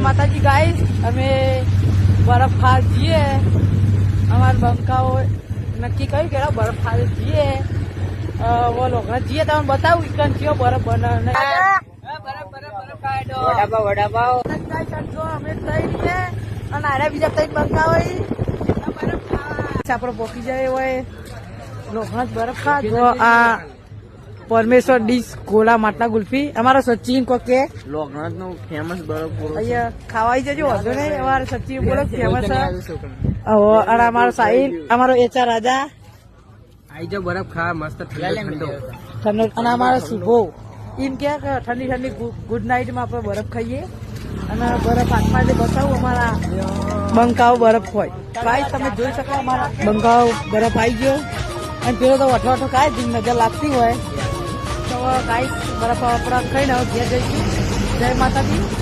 માતાજી ગાઈસ અમે બરફ ખાવા જઈએ અમારા બંકાઓ નક્કી કર્યું કે બરફ ખાવા જઈએ બોલો જઈએ તમે બતાવું ઇકન કયો બરફ બનાવે અમે તઈ છે અને આરે બીજા તઈ બંકા હોય આપડે પોકી જાય હોય લોખણા બરફ ખા તો આ પરમેશ્વર ડીશ ગોલા માટલા ગુલ્ફી અમારો સચિન કોકે લોકનાથ નું ફેમસ બરફ અહીંયા ખાવાઈ જજો વાંધો નહીં અમારે સચિન બોલો ફેમસ અને અમારો સાહિલ અમારો એચઆર રાજા આઈ જો બરફ ખા મસ્ત ઠંડો અને અમારો શુભો એમ કે ઠંડી ઠંડી ગુડ નાઇટ માં આપણે બરફ ખાઈએ અને બરફ હાથમાં જે બતાવું અમારા બંકાઓ બરફ હોય ભાઈ તમે જોઈ શકો અમારા બંકાઓ બરફ આવી ગયો અને પેલો તો વઠો કાંઈ નજર લાગતી હોય તો કાંઈ બરફ આપણા ખાઈને ઘેર જઈશું જય માતાજી